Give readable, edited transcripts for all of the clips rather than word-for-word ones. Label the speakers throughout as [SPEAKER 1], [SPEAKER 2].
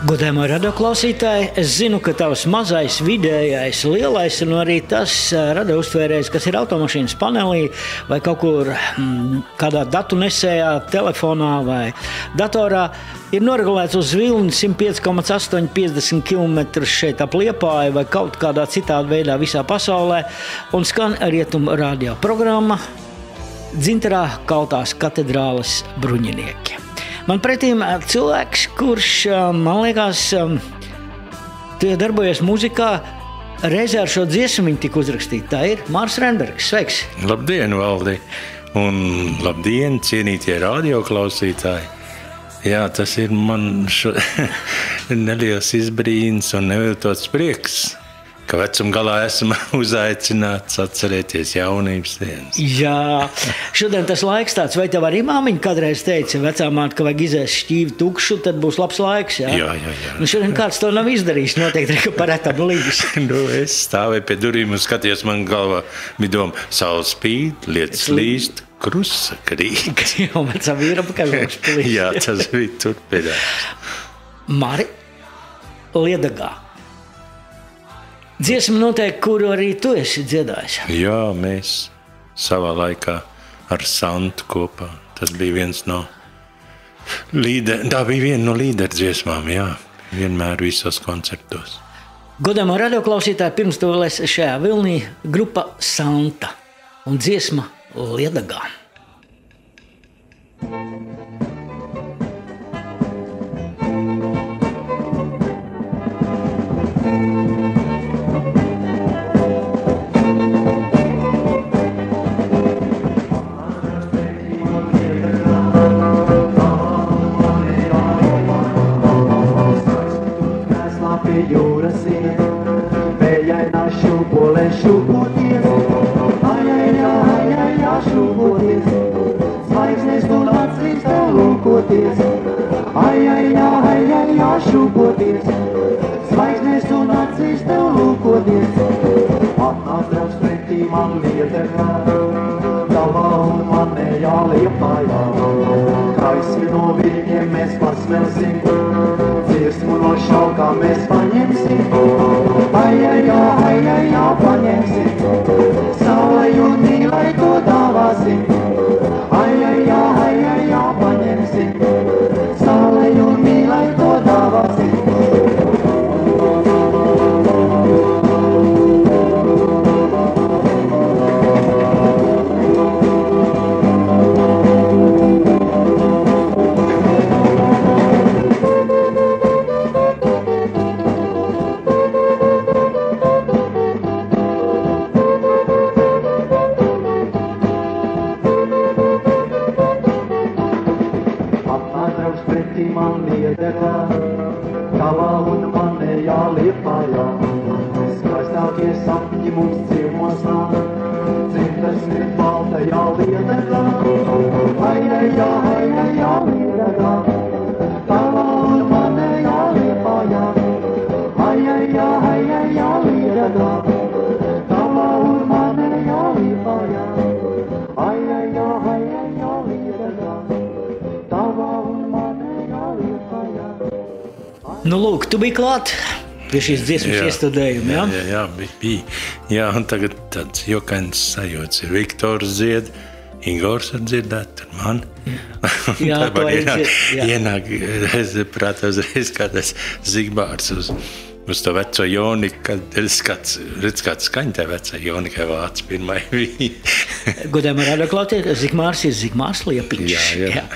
[SPEAKER 1] Godājumā radioklausītāji, es zinu, ka tavs mazais, vidējais, lielais un arī tas radiouztvērējs, kas ir automašīnas panelī vai kaut kur kādā datu nesējā, telefonā vai datorā, ir noregulēts uz vilni 105,850 km šeit ap Liepāju vai kaut kādā citādā veidā visā pasaulē un skan Rietumu radio programma Dzintarā Kaltās katedrāles bruņinieki. Man pretīm cilvēks, kurš, man liekas, tu darbojies muzikā, reizē ar šo dziesmu viņa tika uzrakstīta. Tā ir Māris Renbergs. Sveiks!
[SPEAKER 2] Labdien, Valdi! Un labdien, cienītie radioklausītāji! Jā, tas ir man neliels izbrīns un neviltots prieks, ka vecuma galā esam uzaicināts atcerēties jaunības dienas.
[SPEAKER 1] Jā, šodien tas laiks tāds, vai tev arī māmiņa kādreiz teica, vecā māte, ka vajag izēst šķīvi tukšu, tad būs labs laiks, jā?
[SPEAKER 2] Jā.
[SPEAKER 1] Nu šodien kāds to nav izdarījis, noteikti, ka par etam līgas.
[SPEAKER 2] Es stāvēju pie durvīm un skatījos, man galvā bija doma, saule spīd, lietas līst, krusa krīt.
[SPEAKER 1] Jā, vecā vīra pakaļ plīst.
[SPEAKER 2] Jā, tas bija tur pēdējais.
[SPEAKER 1] Mari, Liedagā. Dziesma noteikti, kuru arī tu esi dziedājis.
[SPEAKER 2] Jā, mēs savā laikā ar Santu kopā. Tas bija viens no tā bija viena no līderdziesmām, jā. Vienmēr visos koncertos.
[SPEAKER 1] Godājumā radioklausītāji, pirms tu vēl esi šajā vilnī, grupa Santa un dziesma Liedagā.
[SPEAKER 3] Šūpoties, zvaigznes un acīs tev lūkoties. Atnāc draugs pretī man Liedagā, tavā un manējā Liepājā. Kaisi no viņiem mēs pasmelsim, dziesmu no šaukām mēs paņemsim. Ai, paņemsim, saulai un mīlai to dāvāsim. Ai, paņemsim, saulai un mīlai to dāvāsim.
[SPEAKER 1] Nu, lūk, tu biji klāt pie šīs dziesmas iestudējuma, jā?
[SPEAKER 2] Jā, bija. Jā, un tagad tāds jokains sajūts ir Viktors dzied, Igors var dzirdēt, un man.
[SPEAKER 1] Jā, to
[SPEAKER 2] ienāk prātā uzreiz kādais Zigbārds uz to veco Joniku, kad redz kāds skaņa tā vecā Jonikai vāc pirmai bija.
[SPEAKER 1] Godējumā radioklausītāji, Zigmārs ir Zigmārs Liepiņš.
[SPEAKER 2] Jā.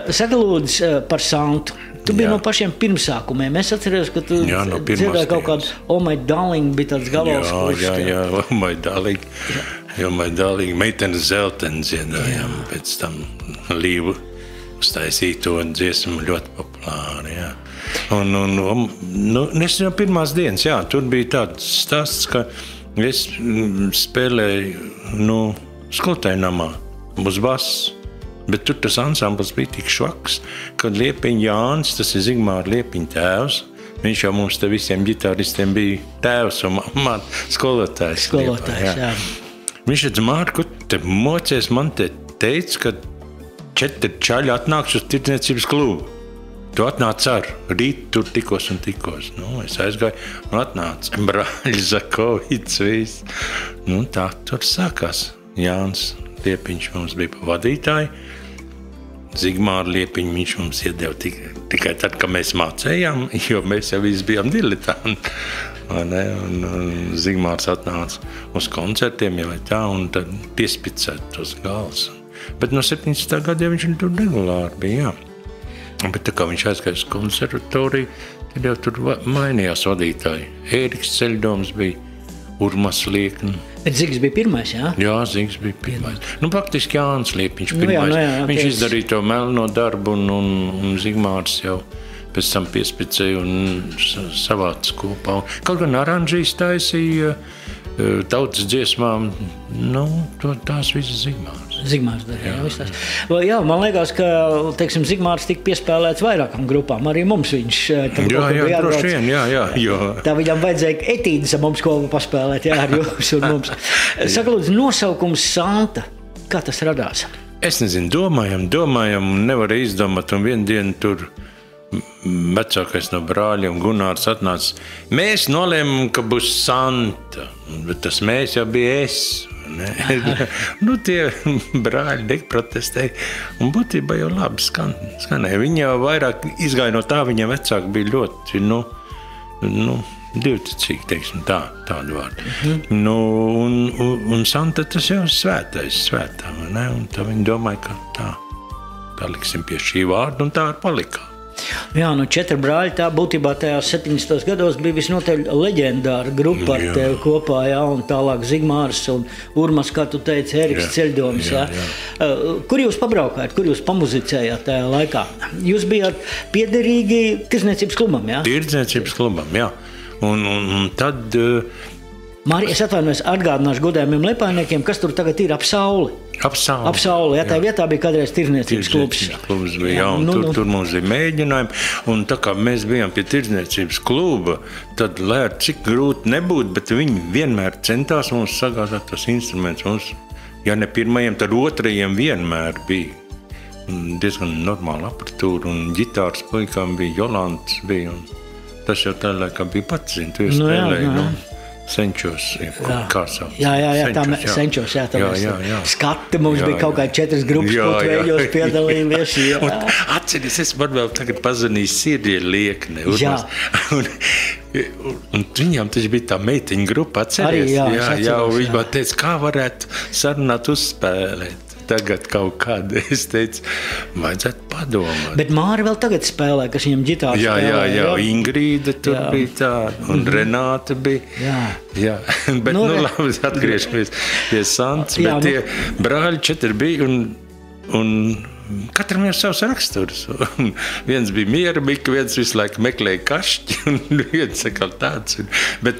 [SPEAKER 1] Saka lūdzu par Santu. Tu biji no pašiem pirmsākumiem. Es atceros, ka tu dziedāji kaut kādu Oh My Darling, bija tāds gabalskurs.
[SPEAKER 2] Jā, Oh My Darling. Oh My Darling. Meitenes Zelteni dziedājām. Pēc tam Līvu uztaisīto dziesmu ļoti populāri, jā. Un es jau pirmās dienas, jā, tur bija tāds stāsts, ka es spēlēju, skolotāju namā uz bass. Bet tur tas ansambls bija tik švaks, kad Liepiņa Jānis, tas ir Zigmāra Liepiņa tēvs, viņš jau mums te visiem ģitāristiem bija tēvs un skolotājs.
[SPEAKER 1] Jā.
[SPEAKER 2] Viņš teica, Mārku, te mocies, man te teica, ka 4 čaļi atnāks uz tirdzniecības klubu. Tu atnāc ar, rīt tur tikos un tikos. Nu, es aizgāju un atnācu. Brāļi, Zakovits, viss. Nu, tā tur sākās. Jānis Liepiņš mums bija pa vadītāju. Zigmāru Liepiņu viņš mums iedeva tikai tad, kad mēs mācējām, jo mēs jau visi bijām diletanti. Un Zigmārs atnāca uz koncertiem, ja vai tā, un tad piespicēt tos gals. Bet no 17. gada jau viņš tur regulāri bija, jā. Bet tā kā viņš aizgāja uz konservatoriju, tad jau tur mainījās vadītāji. Ēriks Ceļdoms bija, Urmas Liekni.
[SPEAKER 1] Bet Zigs bija pirmais, jā?
[SPEAKER 2] Jā, Zigs bija pirmais. Nu, praktiski Jānis Liepiņš pirmais. Viņš izdarīja to melno darbu, un Zigmārs jau pēc tam piespicēja un savāca kopā. Kaut gan aranžīs taisīja tautas dziesmām, nu, tās visas Zigmārs.
[SPEAKER 1] Zigmārs darīja, jā, viss tās. Jā, man liekas, ka, teiksim, Zigmārs tika piespēlēts vairākam grupām, arī mums viņš.
[SPEAKER 2] Jā, droši vien, jā.
[SPEAKER 1] Tā viņam vajadzēja etīdes ar mums kopā paspēlēt, jā, ar jums un mums. Saka, lūdzu, nosaukums Santa, kā tas radās?
[SPEAKER 2] Es nezinu, domājam, un nevarēju izdomāt, un vienu dienu tur vecākais no brāļiem Gunārs atnāca. Mēs nolēmām, ka būs Santa, bet tas mēs jau bija es. Nu, tie brāļi neprotestēja, un būtībā jau labi skanēja. Viņi jau vairāk izgāja no tā, viņiem vecāki bija ļoti, divticīgi, teiksim, tādu vārdu. Nu, un Santa tas jau svētā, ne? Un tā viņi domāja, ka tā paliksim pie šī vārda, un tā palika.
[SPEAKER 1] Jā, 4 brāļi, tā būtībā tajās 70. gados bija visnotaļ leģendāra grupa ar tevi kopā, jā, un tālāk Zigmārs un Urmas, kā tu teici, Ēriks Ceļdoms, jā. Kur jūs pabraukājat, kur jūs pamuzicējāt tajā laikā? Jūs bijāt piederīgi Tirdzniecības klubam, jā?
[SPEAKER 2] Tirdzniecības klubam, jā. Un tad...
[SPEAKER 1] Mārija, es atvainojos, atgādināšu godējumiem Liepājniekiem, kas tur tagad ir ap Sauli. Ap Sauli, jā, tā vietā bija kādreiz Tirdzniecības klubs.
[SPEAKER 2] Klubs bija, jā, un tur mums bija mēģinājumi, un tā kā mēs bijām pie Tirdzniecības kluba, tad, lai ar cik grūti nebūtu, bet viņi vienmēr centās mums sagādāt tos instrumentus. Mums, ja ne pirmajiem, tad otrajiem vienmēr bija diezgan normāla apatūra, un ģitāras puikām bija, Jolantas bija, un tas jau tā laikā bija pats, zin, tu spēlēji, Senčos, kā sauc?
[SPEAKER 1] Jā, Senčos, jā, skati mums bija kaut kā 4 grupas, ko tvējos piedalījumies.
[SPEAKER 2] Un atceries, es man vēl tagad pazvanīju Sirdie Liekne. Un viņam taču bija tā meitiņa grupa, atceries? Jā, un viņi man teica, kā varētu sarunāt uzspēlēt. Tagad kaut kāda, es teicu, vajadzētu padomāt.
[SPEAKER 1] Bet Māri vēl tagad spēlē, kas viņam ģitāru spēlē.
[SPEAKER 2] Jā, Ingrīda tur bija tāda, un Renāta bija. Jā. Bet, labi, atgriežamies pie Sants, bet tie brāļi 4 bija, un katram jau savs raksturs. Viens bija mierabika, viens visu laiku meklēja kašķi, un viens sakal tāds. Bet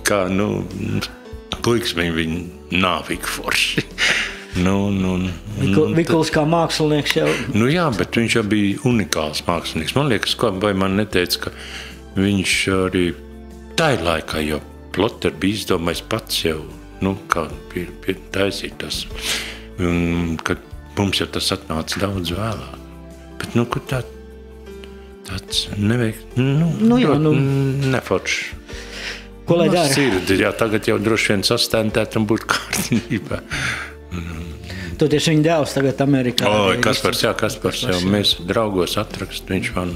[SPEAKER 2] kā, puikas viņi nāvīgi forši.
[SPEAKER 1] Vikuls kā mākslinieks jau.
[SPEAKER 2] Jā, bet viņš jau bija unikāls mākslinieks. Man liekas, vai man neteica, ka viņš arī tajā laikā jau Plotter bija izdomājis pats jau, kā taisīt tas. Un, kad mums jau tas atnāca daudz vēlāk. Bet, kur tāds neveikt, neforšs.
[SPEAKER 1] Ko lai dara?
[SPEAKER 2] Jā, tagad jau droši vien sastentēt un būt kārtībā.
[SPEAKER 1] Toties viņa dēls tagad Amerikā.
[SPEAKER 2] Kaspars, jau mēs draugos atrakst viņš man.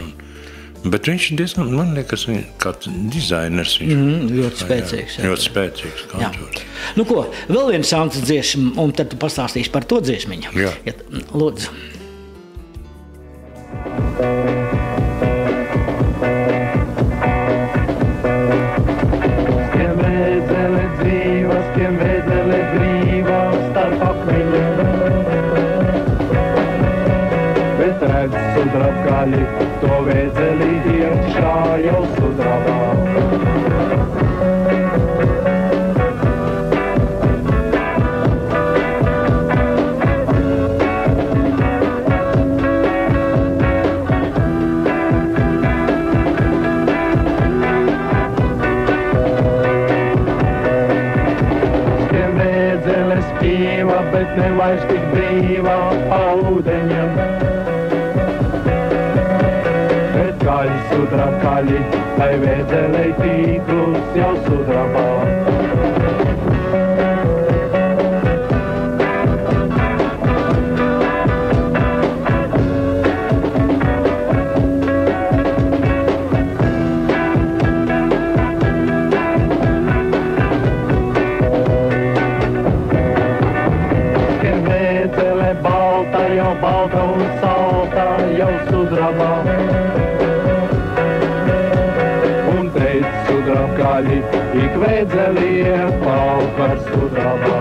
[SPEAKER 2] Bet viņš diezgan, man liekas, kā dizainers.
[SPEAKER 1] Ļoti spēcīgs.
[SPEAKER 2] Ļoti spēcīgs kantors.
[SPEAKER 1] Ko, vēl viena Santas dziesma, un tad tu pastāstīsi par to dziesmiņu.
[SPEAKER 2] Jā.
[SPEAKER 1] Lūdzu.
[SPEAKER 3] Sudrabgaļi, to vēdzeli iekšā jau sudrabā. Tiem vēdzeles pīva, bet ne vairs tik brīvā pa ūdeņiem. Vetraļi sudrabkaļi, lai vēdzelei tīklus jau sudrabā. Balta un salta jau sudrabā. Un teic sudrabkaļi, ik vēdzelie palt par sudrabā.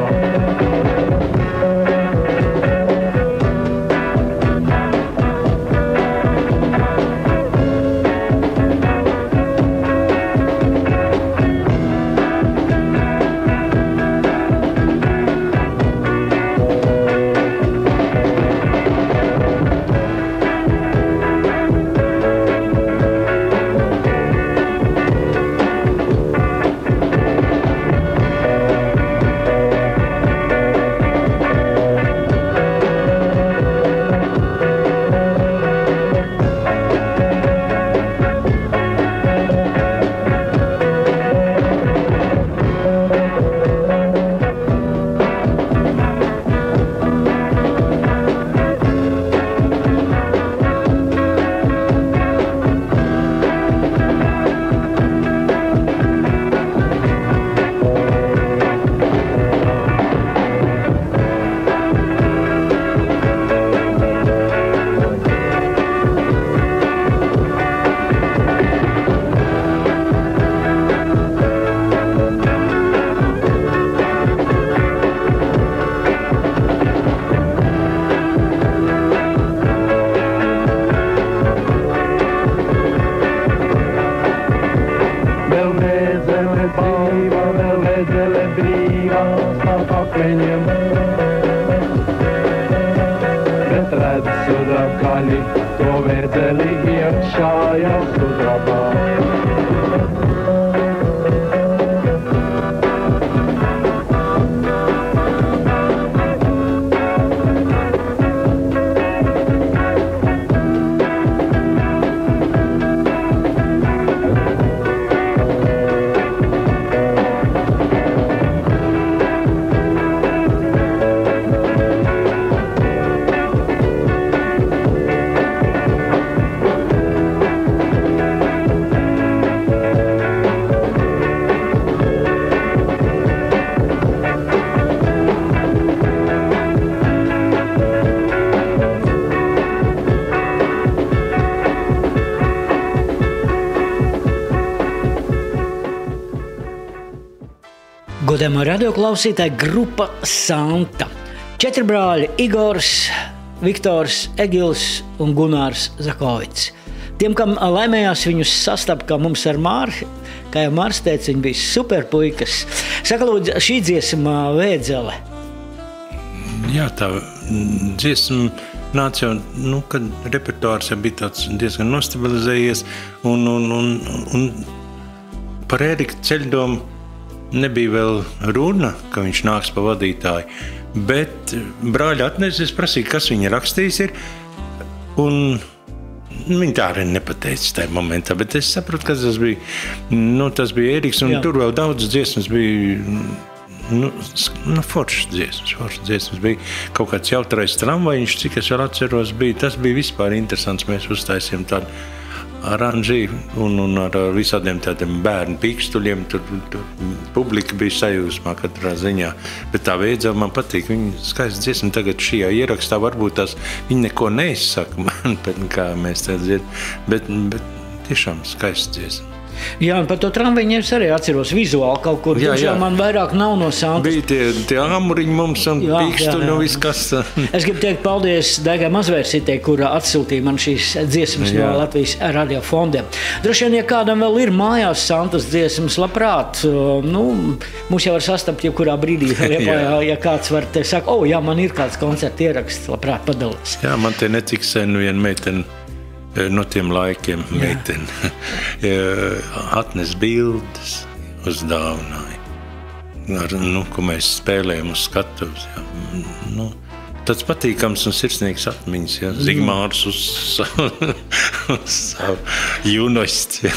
[SPEAKER 3] Bet redz sudrabkaļi, to vēdzeli iekšā jau sudrabā.
[SPEAKER 1] Godējumā radioklausītāji grupa Santa. 4 brāļi Igors, Viktors, Egils un Gunārs Zakovits. Tiem, kam laimējās viņus sastapt, kā mums ar Māri, kā jau Mārs teica, viņi bija superpuikas. Saka, lūdzu, šī dziesma Vēdzele.
[SPEAKER 2] Jā, tā dziesma nāca jau, kad repertuārs jau bija tāds diezgan nostabilizējies un par Ērika Ceļdomu nebija vēl runa, ka viņš nāks pa vadītāju, bet brāļi atnesa, es prasīju, kas viņa rakstījis ir, un viņi tā arī nepateica tajā momentā, bet es saprotu, kas tas bija. Tas bija Ēriks, un tur vēl daudz dziesmas bija, foršas dziesmas bija. Kaut kāds jautrais tramvajiņš, cik es vēl atceros, bija. Tas bija vispār interesants, mēs uztaisījām tādu aranžī un ar visādiem tādiem bērnu pīkstuļiem. Tur publika bija sajūsmā katrā ziņā. Bet tā Vēdzele man patīk. Viņa skaista dziesma tagad šajā ierakstā. Varbūt tās viņa neko neizsaka man, kā mēs tā dziedam. Bet tiešām skaista dziesma.
[SPEAKER 1] Jā, un par to tramviņu es arī atceros vizuāli kaut kur. Jā. Man vairāk nav no Santas.
[SPEAKER 2] Bija tie āmuriņi mums un pīkstuļi un viss kas.
[SPEAKER 1] Es gribu teikt paldies Daigai Mazvērsitei, kura atsūtīja man šīs dziesmas no Latvijas radio fondiem. Droši vien, ja kādam vēl ir mājās Santas dziesmas, labprāt, mūs jau var sastapt jebkurā brīdī. Ja kāds var te saka, jā, man ir kāds koncerta ieraksts, labprāt padalās.
[SPEAKER 2] Jā, man te necik sen viena meitene no tiem laikiem meiteni atnes bildes, uzdāvināja, ko mēs spēlējam uz skatuves. tāds patīkams un sirsnīgs atmiņas, ja? Zigmārs uz savu jūnosti.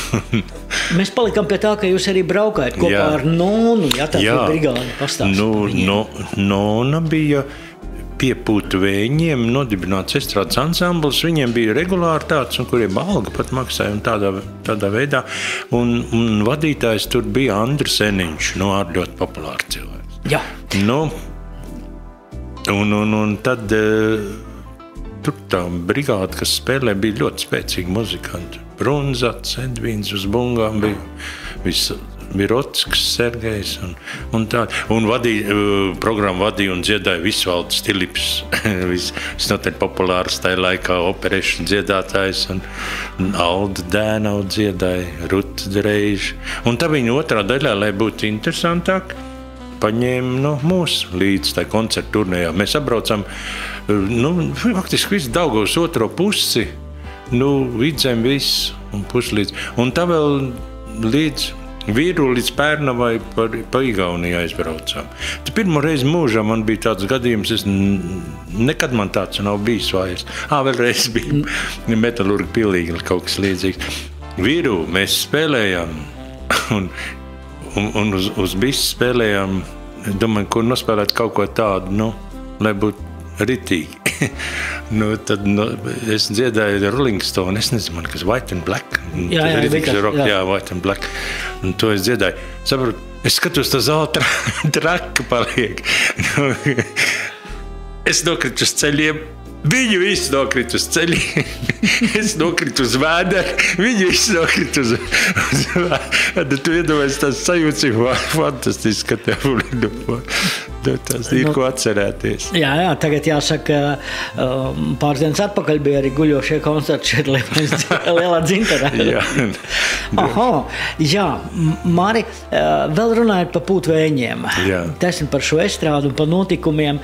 [SPEAKER 1] Mēs palikām pie tā, ka jūs arī braukājat kopā ar Nonu, ja tā bija brigāde pastāstīt.
[SPEAKER 2] Nona bija piepūtu vēņiem nodibināts estrādes ansamblis. Viņiem bija regulāri tāds, un kuriem alga pat maksāja un tādā veidā. Un vadītājs tur bija Andris Eniņš, ar ļoti populāru cilvēks.
[SPEAKER 1] Jā.
[SPEAKER 2] Un tad tur tā brigāde, kas spēlē, bija ļoti spēcīgi muzikanti. Brunzats, Edvīns uz bungām bija Virotskis, Sergejs un tā. Un programmu vadīja un dziedāja Visvalds Stilips. Visnotaļ populārs tajā laikā operešu dziedātājs un Alda Dēnau dziedāja, Ruta Dreiža. Un tā viņa otrā daļā, lai būtu interesantāk, paņēma mūsu līdz tai koncertu turnējā. Mēs apbraucam, faktiski visu Daugavas otro pusi, Vidzem viss un puslīdz. Un tā vēl līdz Vīru līdz Pērnavai pa Igauniju aizbraucām. Pirmo reizi mūžā man bija tāds gadījums, nekad man tāds nav bijis vairs. Vēlreiz bija Metalurga pilīgi kaut kas līdzīgs. Vīru mēs spēlējām un uz visu spēlējām, domāju, kur nospēlēt kaut ko tādu, lai būtu ritīgi. Tad es dziedāju Rolling Stone, es nezinu, kas White and Black.
[SPEAKER 1] Jā,
[SPEAKER 2] White and Black. Un to es dziedāju. Saprotu, es skatos, tā zāle traka paliek. Es nokritu uz ceļiem. Viņi visi nokrit uz ceļiem, es nokritu uz vēderu, viņi visi nokrit uz vēderu. Tu iedomājies, tās sajūtas ir fantastiski, ka tev tas ir ko atcerēties.
[SPEAKER 1] Jā, tagad jāsaka, pāris dienas atpakaļ bija arī guļošie koncerti šeit Lielā Dzintarā. Jā, Mari, vēl runājot par pūtvēņiem, taisim par šo estrādu un par notikumiem.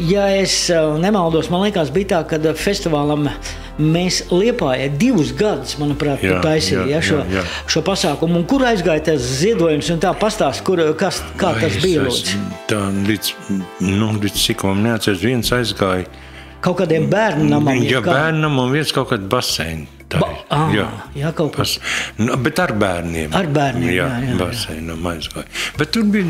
[SPEAKER 1] Ja es nemaldos, man liekas, bija tā, kad festivālam mēs Liepājai 2 gadus, manuprāt, taisīja šo pasākumu. Un kur aizgāja tas ziedojums un tā pastāst, kā tas bija, lūdzu?
[SPEAKER 2] Tā līdz cik man neatceros, viens aizgāja.
[SPEAKER 1] Kaut kādiem bērnamam?
[SPEAKER 2] Jā, bērnam un viens kaut kādu baseinu.
[SPEAKER 1] Jā, kaut kas.
[SPEAKER 2] Bet ar bērniem.
[SPEAKER 1] Ar bērniem, jā.
[SPEAKER 2] Baseinam aizgāja. Bet tur bija,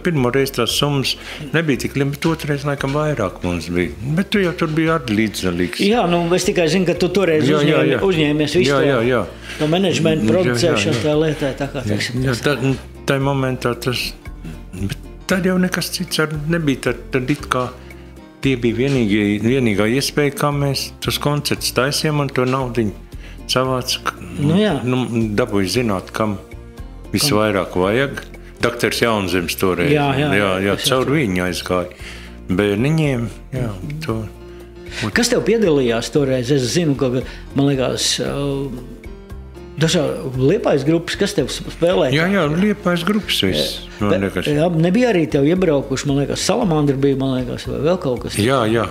[SPEAKER 2] pirmo reizi tās summas nebija tik liela, bet otrais laikam vairāk mums bija. Bet tu jau tur bija arī līdzdalīgs.
[SPEAKER 1] Jā, es tikai zinu, ka tu toreiz uzņēmies visu no menedžmenta producēšanu tā lietai. Tā kā,
[SPEAKER 2] tā momentā tas, bet tad jau nekas cits nebija, tad it kā tie bija vienīgā iespēja, kā mēs tos koncertus taisījām un to naudiņu savāc. Dabūju zināt, kam visvairāk vajag. Doktors Jaunzems toreiz. Jā, caur viņu aizgāja. Bērniņiem, to.
[SPEAKER 1] Kas tev piedalījās toreiz? Es zinu, ka, man liekas, dažādi Liepājas grupas, kas tev spēlēja?
[SPEAKER 2] Jā, Liepājas grupas viss.
[SPEAKER 1] Nebija arī tev iebraukuši, man liekas, Salamandri bija, man liekas, vai vēl kaut kas?
[SPEAKER 2] Jā,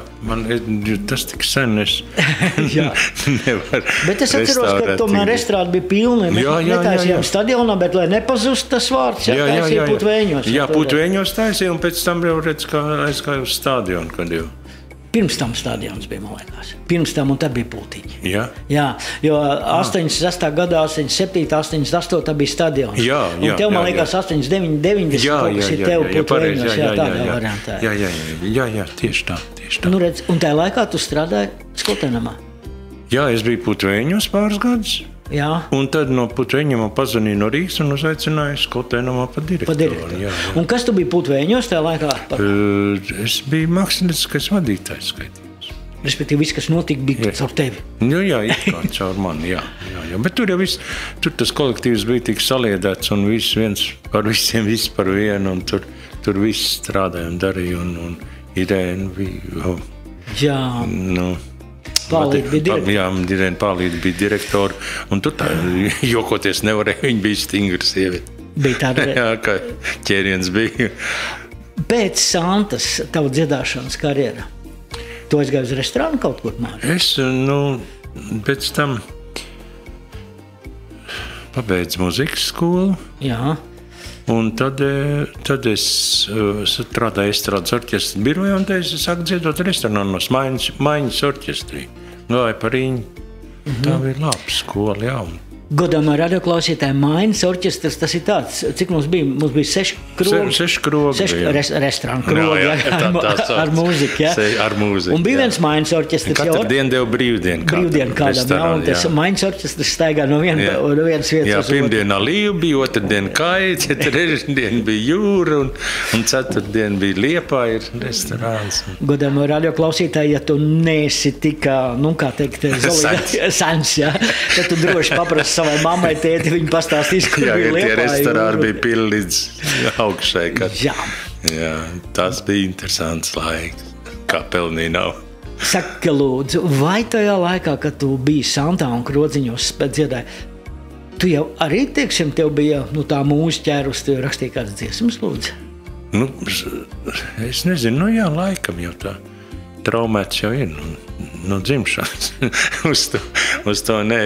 [SPEAKER 2] tas tik sen es nevaru.
[SPEAKER 1] Bet es atceros, ka tomēr estrāde bija pilna. Mēs netaisījām stadionā, bet lai nepazust tas vārds, taisīja Pūtvēņos.
[SPEAKER 2] Jā, Pūtvēņos taisīja, un pēc tam jau redz, kā aizgāja uz stadionu, kad jau.
[SPEAKER 1] Pirms tam stadions bija, man liekas. Pirms tam, un tad bija Pūtiņi.
[SPEAKER 2] Jā,
[SPEAKER 1] jo 86. gadā, 87. 88. bija stadions. Un tev, man liekas, 89. 90. kaut kas ir tev Pūtvēņos. Tādā variantā.
[SPEAKER 2] Jā, tieši tā.
[SPEAKER 1] Redz, un tajā laikā tu strādāji Skotēnamā?
[SPEAKER 2] Jā, es biju Pūtvēņos pāris gadus.
[SPEAKER 1] Jā.
[SPEAKER 2] Un tad no Pūtvēņiem pazvanīja no Rīgas un uzaicināja Skotēnamā par direktoru. Jā.
[SPEAKER 1] Un kas tu biji Pūtvēņos tajā laikā?
[SPEAKER 2] Es biju mākslinieckais vadītājs skaitījums.
[SPEAKER 1] Respektīvi, viss, kas notika, bija caur tevi?
[SPEAKER 2] Jā, caur mani, jā. Bet tur jau tur tas kolektīvs bija tik saliedēts un viens par visiem, viss par vienu, un tur viss strādāja un darīja, un Irēna bija.
[SPEAKER 1] Jā. Pālīte bija direktora.
[SPEAKER 2] Jā, Irēna Pālīte bija direktora, un tur tā jokoties nevarēja, viņa bija stingra sieviete.
[SPEAKER 1] Bija tāda?
[SPEAKER 2] Jā, kā ķēriens bija.
[SPEAKER 1] Pēc Santas tava dziedāšanas karjera, tu aizgāji uz restorānu kaut kur, Māri?
[SPEAKER 2] Es, pēc tam pabeidzu muzikas skolu.
[SPEAKER 1] Jā.
[SPEAKER 2] Un tad es strādāju estrādes orķestra birojā, un es sāku dziedot restorānos Maiņas orķestrī. Gāju par Rīņu. Tā bija laba skola, jā.
[SPEAKER 1] Godāmā radioklausītāja Maiņas orķestrs, tas ir tāds, cik mums bija? Mums bija 6 krogi.
[SPEAKER 2] 6 krogi.
[SPEAKER 1] 6 restorānu krogi, ar mūziku, jā.
[SPEAKER 2] Ar mūziku,
[SPEAKER 1] un bija viens Maiņas orķestrs.
[SPEAKER 2] Katru dienu deva brīvdienu.
[SPEAKER 1] Brīvdienu kādam, jā, un tas Maiņas orķestrs staigā no vienas vietas.
[SPEAKER 2] Jā, pirmdienā Līva bija, otrdien Kaits, trešdien bija Jūra, un ceturtdien bija Liepāja restorāns.
[SPEAKER 1] Godāmā radioklausītāja, ja tu neesi tik, kā teikt, sens, jā, tad tu droši paprasti savai mammai, tēti, viņi pastāstīs, kur bija Liepāja.
[SPEAKER 2] Jā, tie restorāni bija pilni līdz augšai.
[SPEAKER 1] Jā.
[SPEAKER 2] Jā, tas bija interesants laiks, kā pelnīja nav.
[SPEAKER 1] Saka, lūdzu, vai tajā laikā, kad tu biji Santā un Krodziņos dziedāji, tu jau arī, teiksim, tev bija tā mūža ķērus, tu jau rakstīji kādas dziesmas, lūdzu?
[SPEAKER 2] Es nezinu, jā, laikam jau tā. Traumēts jau ir no dzimšanas. uz to nē.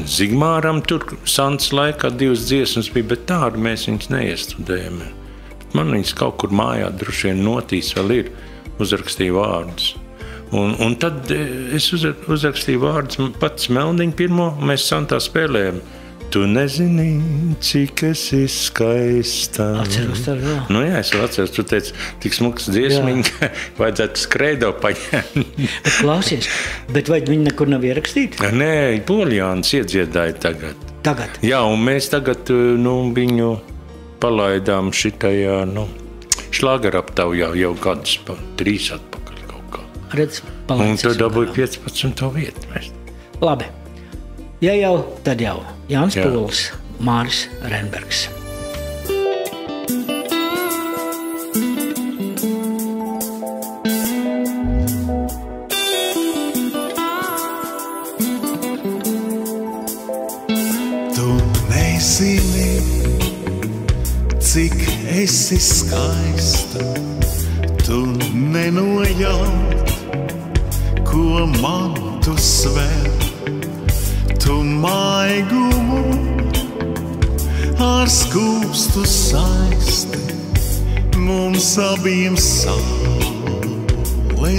[SPEAKER 2] Zigmāram tur Sants laikā 2 dziesmas bija, bet tādu mēs viņas neiestudējam. Man viņas kaut kur mājā droši vien notīs vēl ir, uzrakstīja vārdus. Un tad es uzrakstīju vārdus pats Meldiņu pirmo, un mēs Santā spēlējam. Tu nezini, cik esi skaista.
[SPEAKER 1] Atceros tā, jā.
[SPEAKER 2] Jā, es vēl atceros, tu teici, tik smuks dziesmiņi, ka vajadzētu skreido paņemt.
[SPEAKER 1] Bet klausies, vai viņi nekur nav ierakstīti?
[SPEAKER 2] Nē, Poljāns iedziedāja tagad.
[SPEAKER 1] Tagad?
[SPEAKER 2] Jā, un mēs tagad viņu palaidām šitajā, šlāgeraptaujā jau gadus 3 atpakaļ kaut kā.
[SPEAKER 1] Redz,
[SPEAKER 2] un tad dabūja 15. vietu.
[SPEAKER 1] Labi. Ja jau, tad jau. Jānis Pūls, Māris Renbergs.
[SPEAKER 4] Tu nezini, cik esi skaista, tu nenojaut, ko man tu svēr. Tu maigumu ar skūpstu saisti, mums abiem saule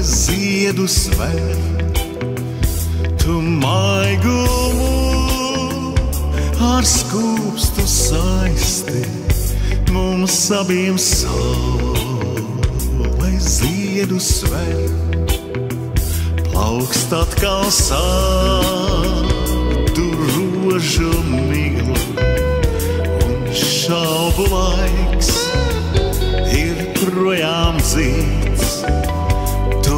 [SPEAKER 4] ziedu svēr. Tu maigumu ar skūpstu saisti, mums abiem saule ziedu svēr. Plaukst atkal sātu rožu miglu, un šaubu laiks ir projām dzīts. Tu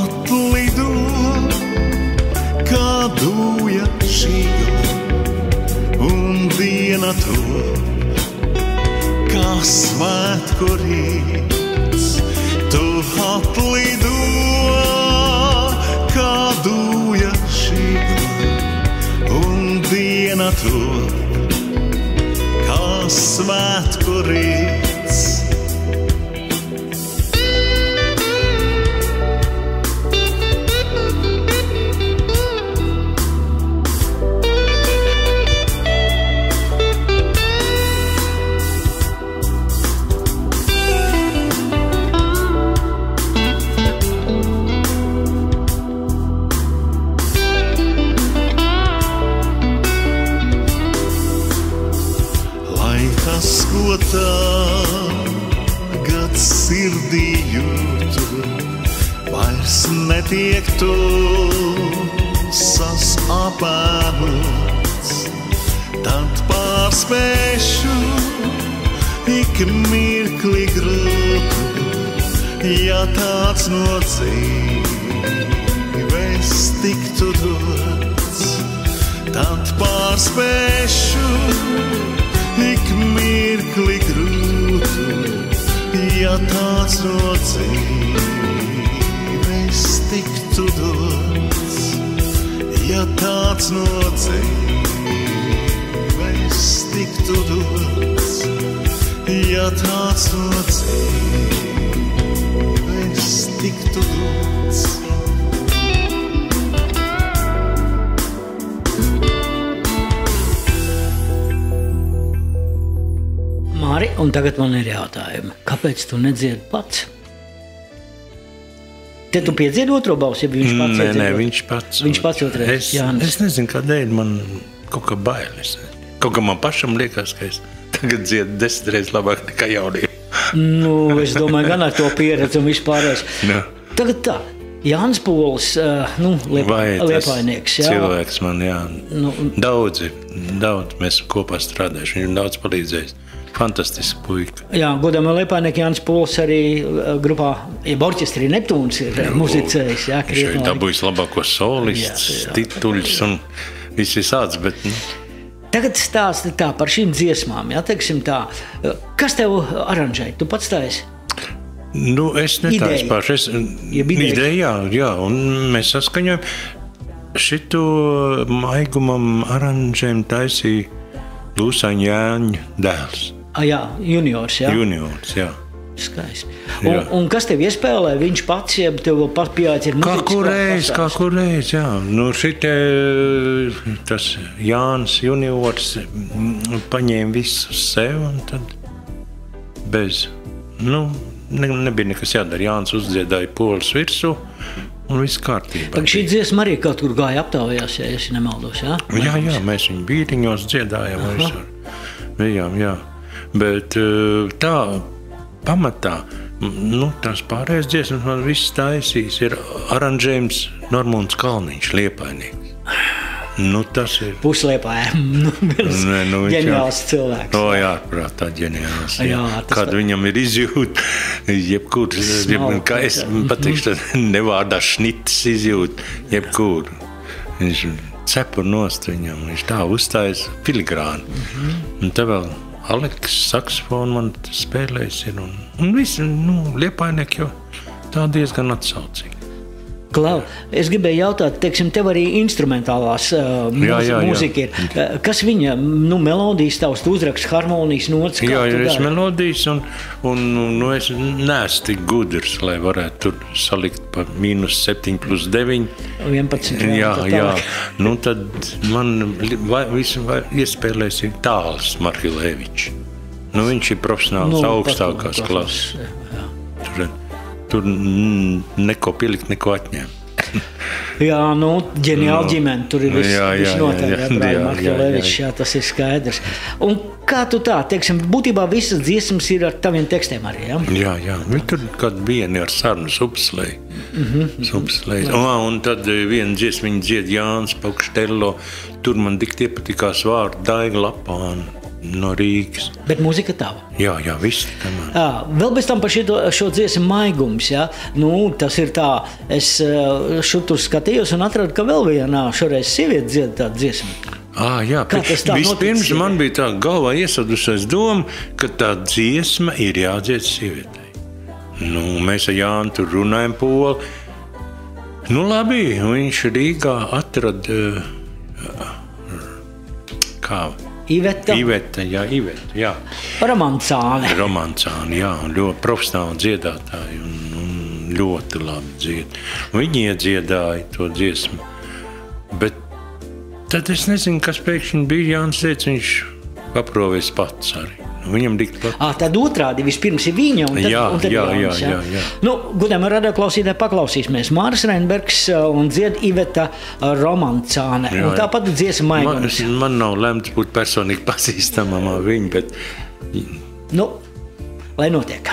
[SPEAKER 4] atlido, kā dūja šīgla, un diena top, kā svētku rīts. Tu atlido, kā dūja šīgla, un diena top, kā svētku rīts. Tagad sirdī jūtu, vairs netiek tusas apēnots. Tad pārspēšu ik mirkli grūtu, ja tāds no dzīves tiktu dots. Tad pārspēšu ik mirkli grūtu, ja tāds no dzīves tiktu dots. Ja tāds no dzīves tiktu dots. Ja tāds no dzīves tiktu dots.
[SPEAKER 1] Māri, un tagad man ir jautājumi. Kāpēc tu nedziedi pats? Te tu piedziedi otro balsi, ja viņš pats
[SPEAKER 2] Nē,
[SPEAKER 1] iedziedot?
[SPEAKER 2] viņš pats.
[SPEAKER 1] Viņš pats otrais, Jānis.
[SPEAKER 2] Es nezinu, kādēļ man kaut kā bailes. Kaut kā man pašam liekas, ka es tagad dziedu 10 reizes labāk nekā jaunie.
[SPEAKER 1] Nu, es domāju, gan ar to pieredzi un vispārējais.
[SPEAKER 2] Nu.
[SPEAKER 1] Tagad tā, Jānis Pols,
[SPEAKER 2] Vai tas
[SPEAKER 1] Liepainieks. Jā.
[SPEAKER 2] cilvēks man, jā.
[SPEAKER 1] Nu,
[SPEAKER 2] Daudz mēs kopā strādājuši, viņam daudz palīdzējis. Fantastiski puika.
[SPEAKER 1] jā, godamā Liepainieki Jānis Pols arī grupā, orķestrī Neptūns ir muzicējis. Jā,
[SPEAKER 2] Viņš ir dabūjis labākos solistus,
[SPEAKER 1] Jā.
[SPEAKER 2] tituļus un viss visāds, bet
[SPEAKER 1] Tagad stāsti tā par šīm dziesmām, jā, teiksim tā. Kas tev aranžēja? Tu pats taisi?
[SPEAKER 2] es netāju
[SPEAKER 1] Ideja.
[SPEAKER 2] paši.
[SPEAKER 1] Jeb ideja.
[SPEAKER 2] Ideja, jā, un mēs saskaņojam. Šito maigumam aranžējumu taisīja Lūsaņa Jāņa dēls.
[SPEAKER 1] Jā, juniors, jā.
[SPEAKER 2] Juniors, jā.
[SPEAKER 1] Skaisti.
[SPEAKER 2] Jā.
[SPEAKER 1] Un kas tev iespēlē? Viņš pats, jeb tev vēl pat pieaicina
[SPEAKER 2] Kā
[SPEAKER 1] muzikas
[SPEAKER 2] kurreiz, jā. Nu, tas Jānis juniors paņēma visu sev un tad bez, nebija nekas jādara. Jānis uzdziedāja polis virsū un viss kārtībā.
[SPEAKER 1] Tagad šī dziesma arī kaut kur gāja aptaujās, ja es nemaldos, jā?
[SPEAKER 2] Jā, mēs viņu bīriņos dziedājām visur. Bijām, jā. Bet tā pamatā, tās pārējās dziesmas man viss taisīs, ir aranžējums Normunds Kalniņš, Liepainieks. Tas ir...
[SPEAKER 1] Pusliepā, ģeniāls cilvēks.
[SPEAKER 2] Jā, prāt, tā ģeniāls.
[SPEAKER 1] Jā,
[SPEAKER 2] Kad viņam ir izjūta, kā es pateikšu, tad nevārdā šnitis izjūta, jebkur. Viņš cepur nost viņam, viņš tā uzstājas filigrāni. Un te vēl Aleks saksofonu man spēlējis ir, un visi, Liepainieki jau tā diezgan atsaucīgi.
[SPEAKER 1] Klau, es gribēju jautāt, teiksim, tev arī instrumentālās mūzika ir. Kas viņa, melodijas tavs, tu uzraksti harmonijas nots?
[SPEAKER 2] Jā, es melodijas, un es neesmu tik gudrs, lai varētu tur salikt pa -7 + 9.
[SPEAKER 1] 11.
[SPEAKER 2] Jā. Tad man visu iespēlēs ir Tāls Marhilēvičs. Viņš ir profesionāls augstākās klases. Tur neko pielikt, neko atņemt.
[SPEAKER 1] Jā, ģeniāla ģimene. Tur ir viss noteikti.
[SPEAKER 2] Jā,
[SPEAKER 1] jā, tas ir skaidrs. Un kā tu tā, teiksim, būtībā visas dziesmas ir ar taviem tekstiem arī, jā?
[SPEAKER 2] Jā. Tur kāda viena ar sarunu Supslēju. Un tad viena dziesmiņa dzied Jānis Paukštello. Tur man tik iepatikās vārdi Daiga Lapāna no Rīgas.
[SPEAKER 1] Bet mūzika tava?
[SPEAKER 2] Jā, viss tā man.
[SPEAKER 1] Vēl bez tam par šo dziesmu maigums, jā? Tas ir tā, es šur skatījos un atradu, ka vēl vienā šoreiz sieviete dzied tādu dziesmu.
[SPEAKER 2] Jā, vispirms man bija tā galvā iesadusies doma, ka tā dziesma ir jādzied sievietei. Mēs ar Jānu tur runājam poli. Labi, viņš Rīgā atrada Iveta, jā.
[SPEAKER 1] Romancāne,
[SPEAKER 2] jā, un ļoti profesionāli dziedātāji un ļoti labi dzied. Viņi iedziedāja to dziesmu, bet tad es nezinu, kas pēkšņi bija. Jānis teica, viņš paprovēs pats arī. Viņam dikt pat.
[SPEAKER 1] Tad otrādi vispirms ir viņa un tad Jānis.
[SPEAKER 2] Jā.
[SPEAKER 1] Godājumie radioklausītāji, paklausīsimies. Māris Reinbergs un dzied Iveta Romancāne. Un tāpat dziesma maigums.
[SPEAKER 2] Man nav lemts būt personīgi pazīstamam ar viņu, bet...
[SPEAKER 1] Lai notiek.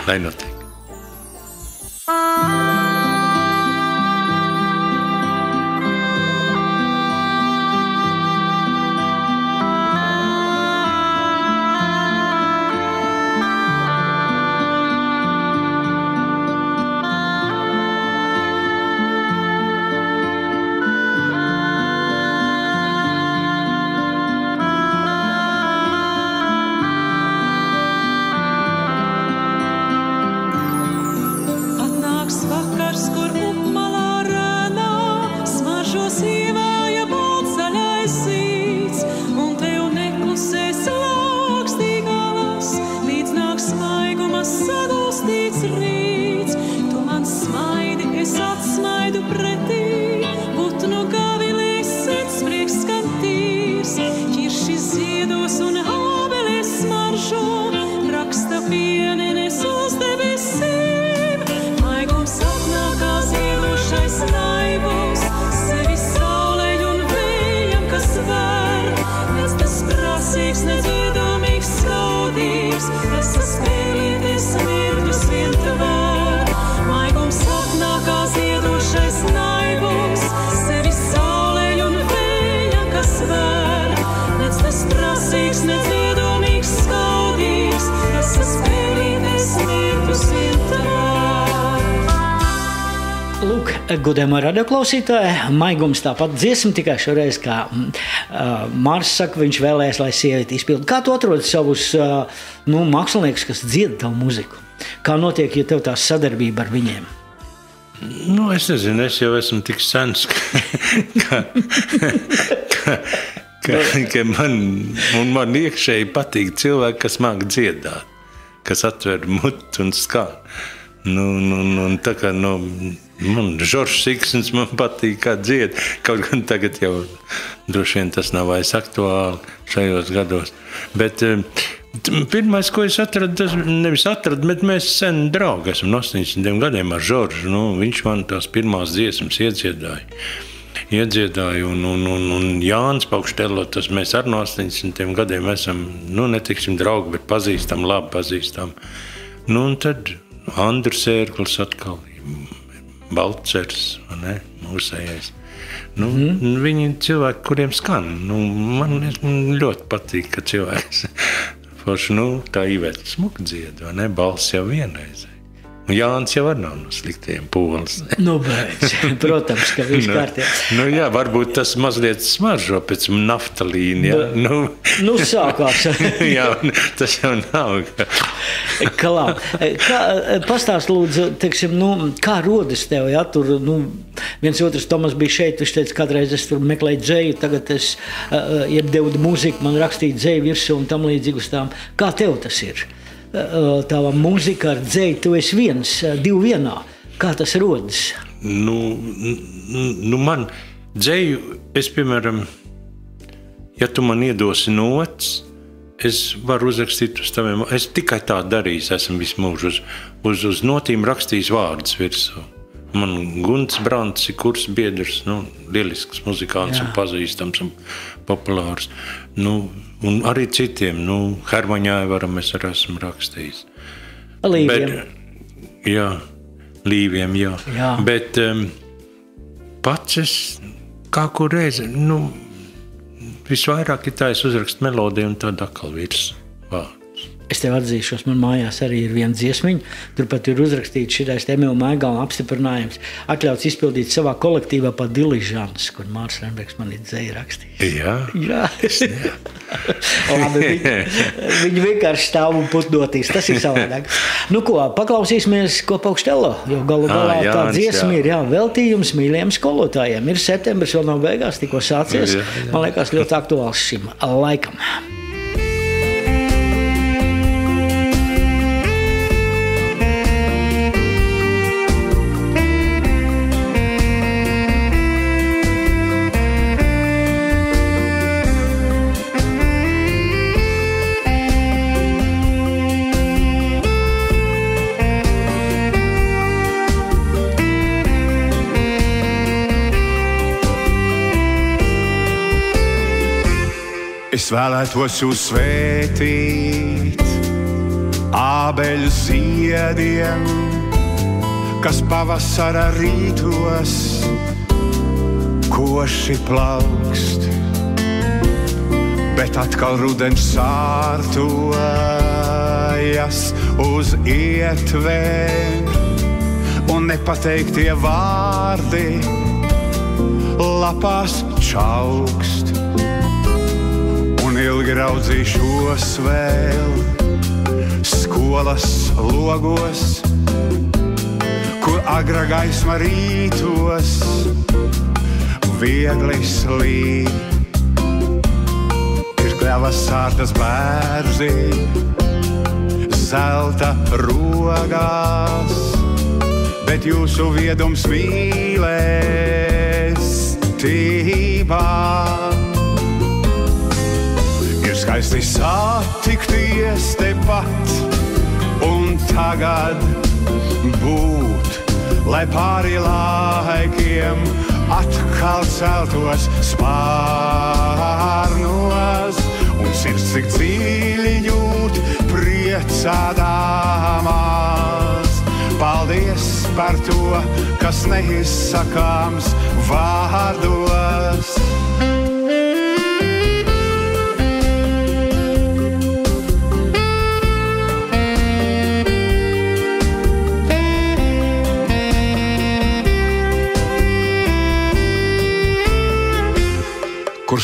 [SPEAKER 1] Godējumā radioklausītāji, maigums tāpat dziesma, tikai šoreiz, kā Mārs saka, viņš vēlēs, lai sievieti izpildu. Kā tu atrodi savus māksliniekus, kas dzied tavu muziku? Kā notiek, ja tev tā sadarbība ar viņiem?
[SPEAKER 2] Es nezinu, es jau esmu tik sens, ka man iekšēji patīk cilvēki, kas māk dziedāt, kas atver mutu un skan. Tā kā man Žoržs Iksins man patīk, kā dzied, kaut gan tagad jau droši vien tas nav vairs aktuāli šajos gados. Bet pirmais, ko es atradu, tas nevis atradu, bet mēs sen draugi esam no 80 gadiem ar Žoržu. Viņš man tās pirmās dziesmas iedziedāja un Jānis Paukštelo, tas mēs ar no 80 gadiem esam, netiksim draugi, bet pazīstam, labi pazīstam. Un tad Andris Ērglis atkal, Balcers, mūsējais. Viņi cilvēki, kuriem skan. Man ļoti patīk, ka cilvēks forši, tā Iveta smuki dzied, balss jau vienreiz. Jānis jau var nav no sliktiem polis.
[SPEAKER 1] Beidz. Protams, ka viss kārtībā.
[SPEAKER 2] Jā, varbūt tas mazliet smaržo pēc naftalīna.
[SPEAKER 1] Sākās.
[SPEAKER 2] Jā, tas jau nav.
[SPEAKER 1] Pastāst lūdzu, teiksim, kā rodas tev, ja tur, viens otrs Tomas bija šeit, viņš teica, kādreiz es tur meklēju dzēju, tagad es iepdevu mūziku, man rakstīja dzēju virsū un tam līdzīgi uz tām. Kā tev tas ir? Tava mūzika ar dzēju, tu esi divi vienā. Kā tas rodas?
[SPEAKER 2] Man dzēju, es, piemēram, ja tu man iedosi nots, es varu uzrakstīt uz taviem, es tikai tā darījis, esmu visu mūžu uz notīm rakstījis vārdus virsū. Man Gunts Brants ir kursbiedrs, lielisks muzikants un pazīstams un populārs. Un arī citiem, Hermaņāvaram es arī esmu rakstījis.
[SPEAKER 1] Līviem.
[SPEAKER 2] Līviem, jā. Bet pats es kā kur reizi, visvairāk ir tā, es uzrakstu melodiju un tad atkal virs vārds.
[SPEAKER 1] Es tev atzīšos, man mājās arī ir viena dziesmiņa, turpat ir uzrakstīts šitais Emīla Maigalna apstiprinājums, atļauts izpildīt savā kolektīvā pa Diližans, kur Mārs Rembergs man ir dzēju rakstījis.
[SPEAKER 2] Jā.
[SPEAKER 1] Labi, viņi vienkārši stāv un putdotīs, tas ir savādāk. Paklausīsimies, ko Paukštelo, jo galu galā tā dziesma ir veltījums mīļiem skolotājiem. Ir septembris, vēl nav beigās, tikko sācies, man liekas ļoti aktuāls šim laikam.
[SPEAKER 5] Es vēlētos jūs svētīt ābeļu ziediem, kas pavasara rītos koši plaukst, bet atkal rudens sārtojas uz ietvēm un nepateiktie vārdi lapās čaukst. Un ilgi raudzīšos vēl skolas logos, kur agra gaisma rītos viegli slīd. Ir kļavas sārtas bērzi zelta rogās, bet jūsu viedums mīlestībā. Skaisti satikties tepat un tagad būt, lai pāri laikiem atkal celtos spārnos un sirds cik dziļi jūt priecādāmās. Paldies par to, kas neizsakāms vārdos.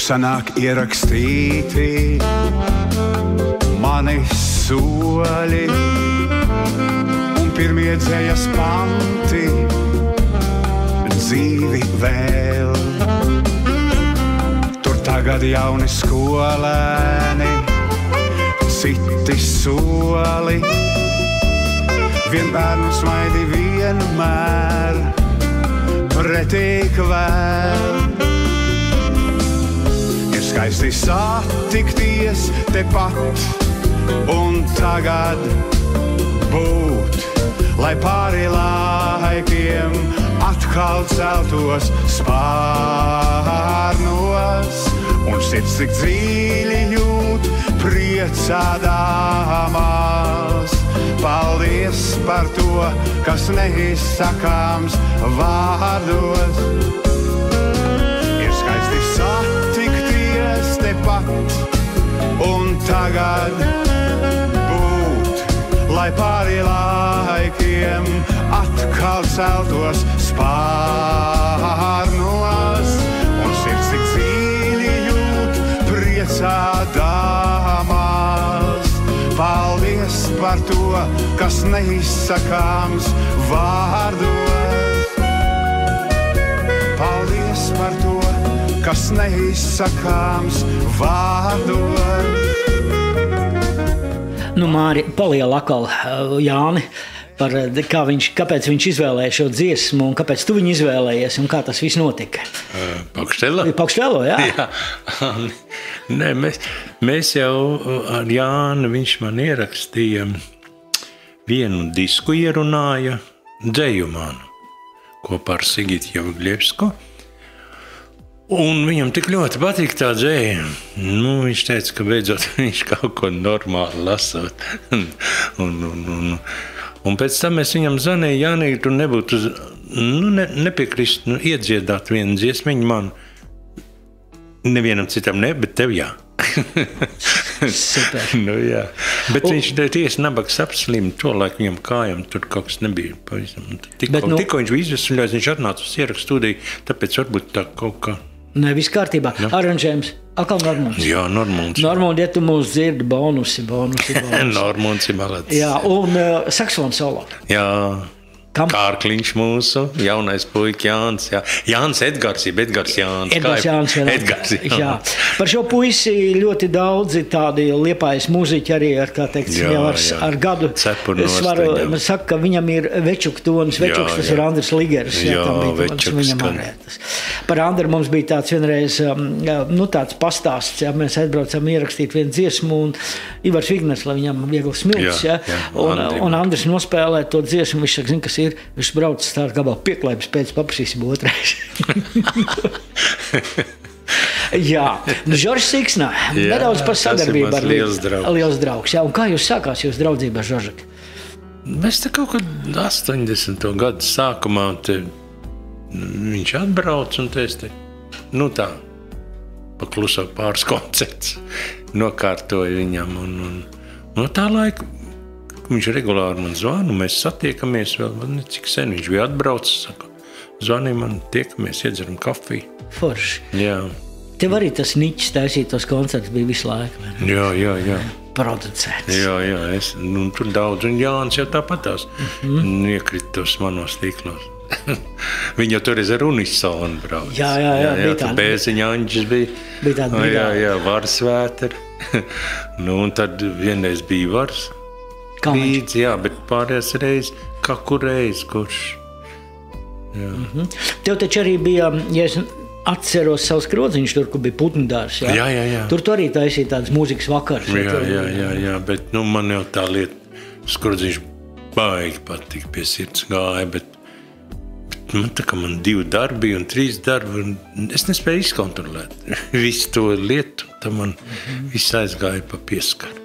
[SPEAKER 5] sanāk ierakstīti mani soļi un pirmie dzējas panti dzīvi vēl. Tur tagad jauni skolēni, citi soli, vien bērnu smaidi vienmēr pretīk vēl. Ir skaisti satikties tepat un tagad būt, lai pāri laikiem atkal celtos spārnos un sirds tik dziļi jūt priecādāmās. Paldies par to, kas neizsakāms vārdos. Ir skaisti satikties tepat un tagad būt, lai pāri laikiem atkal celtos spārnos un sirds tik dziļi jūt priecādāmās. Paldies par to, kas neizsakāms vārdos. Paldies par to, kas neizsakāms vārdos.
[SPEAKER 1] Nu, Māri, paliela atkal Jāni par kāpēc viņš izvēlēja šo dziesmu un kāpēc tu viņu izvēlējies un kā tas viss notika. Pakštelo, jā.
[SPEAKER 2] Jā. Nē, mēs jau ar Jānu, viņš man ierakstīja vienu disku, ierunāja dzeju manu kopā ar Sigitu Javglievsku. Un viņam tik ļoti patīk tā dzēja. Nu, viņš teica, ka beidzot viņš kaut ko normāli lasot. Un pēc tam es viņam zvanīju, Jānī, tu nebūtu nepiekrist iedziedāt vienu dziesmiņu man. Nevienam citam ne, bet tev jā.
[SPEAKER 1] Super.
[SPEAKER 2] Nu, jā. Bet viņš tiesa nabaks apslim, to laiku viņam kājam tur kaut kas nebija. Tikko viņš bija izvesuļojis, viņš atnāca uz ierakstu studiju, tāpēc varbūt tā kaut kā.
[SPEAKER 1] Nē, viss kārtībā.
[SPEAKER 2] Ja.
[SPEAKER 1] Aranžējums. Atkal Normunds.
[SPEAKER 2] Jā, Normunds.
[SPEAKER 1] Normundi, ja tu mūs dzirdi, bonusi.
[SPEAKER 2] Normunds ir malacis.
[SPEAKER 1] Jā, un saksofona solo.
[SPEAKER 2] Jā.
[SPEAKER 1] Kam?
[SPEAKER 2] Kārkliņš mūsu, jaunais puika Jānis. Jā. Jānis Edgars, Edgars Jānis.
[SPEAKER 1] Edgars, jā. Par šo puisi ļoti daudzi tādi Liepājas mūziķi arī ar, kā teikt, jau ar gadu. Es varu saka, ka viņam ir večuka tonis. Večuks, tas ir Andris Ligers.
[SPEAKER 2] Jā, večuks.
[SPEAKER 1] Par Andru mums bija tāds vienreiz, tāds pastāsts, ja mēs atbraucam ierakstīt vienu dziesmu un Ivars Vigners, lai viņam viegli smilts, ja. Un Andris nospēlē to dziesmu, viņš saka, zin, kas ir, viņš brauc stāst gabalu pieklājums, pēc paprasīsim otrais. Jā, Žoržs Siksna, nedaudz par sadarbību ar liels draugs. Jā, un kā jūs sākās jūs draudzība ar Žoržu?
[SPEAKER 2] Mēs te kaut kad 80. gadu sākumā viņš atbrauc un tā pakluso pāris koncerts nokārtoja viņam un no tā laika viņš regulāri man zvana, mēs satiekamies vēl, cik sen viņš bija atbraucis, saka, zvanīja man, tiekamies, iedzeram kafiju.
[SPEAKER 1] Forši.
[SPEAKER 2] Jā.
[SPEAKER 1] Tev arī tas niķis taisīt tos koncertus bija visu laiku.
[SPEAKER 2] Jā.
[SPEAKER 1] Producēts.
[SPEAKER 2] Jā, tur daudz, un Jānis jau tāpatās iekritos manos tīklos. Viņa jau toreiz ar unisonu brauc. Jā,
[SPEAKER 1] bija tāda.
[SPEAKER 2] Bēziņa Anģis bija.
[SPEAKER 1] Bija tāda.
[SPEAKER 2] Jā, Varsvēteri. Un tad vienreiz bija Vars. Līdzi, jā, bet pārējās reiz, kā kur reiz, kurš. Jā.
[SPEAKER 1] Tev taču arī bija, ja es atceros savus krodziņus, tur, kur bija putnudārs, jā?
[SPEAKER 2] Jā.
[SPEAKER 1] Tur tu arī taisīja tādas mūzikas vakars.
[SPEAKER 2] Jā, bet man jau tā lieta, skrodziņš baigi patīk, pie sirds gāja, bet man tā kā man 2 darbi un 3 darbi, un es nespēju izkontrolēt visu to lietu, tad man viss aizgāja pa pieskaru.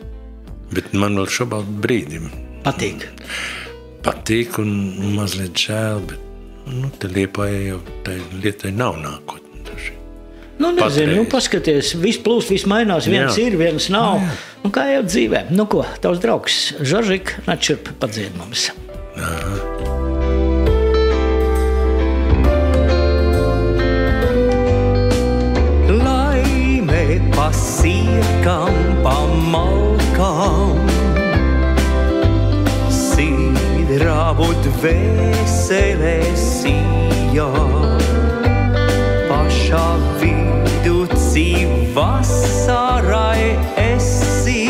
[SPEAKER 2] Bet man vēl šobrīd brīdim patīk un mazliet žēl, bet te Liepājai jau tai lietai nav nākotne.
[SPEAKER 1] Nezinu, paskaties, viss plūst, viss mainās, viens ir, viens nav. Nu, kā jau dzīvē. Nu ko, tavs draugs Žoržik, atšķirp padzied mums.
[SPEAKER 6] Lai sirkam, pa malkam. Sīdrabu dvēselē sijā, pašā viducī vasarai esi.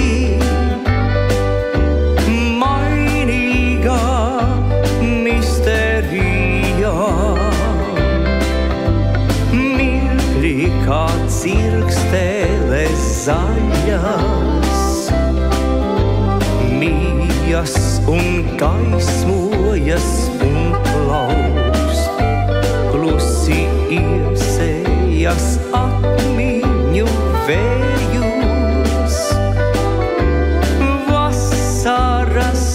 [SPEAKER 6] Mainīgā misterijā, mirkļi kā cirksteles zaļas, mijas un gaismojas un plaukst, klusi iesējas atmiņu vējus. Vasaras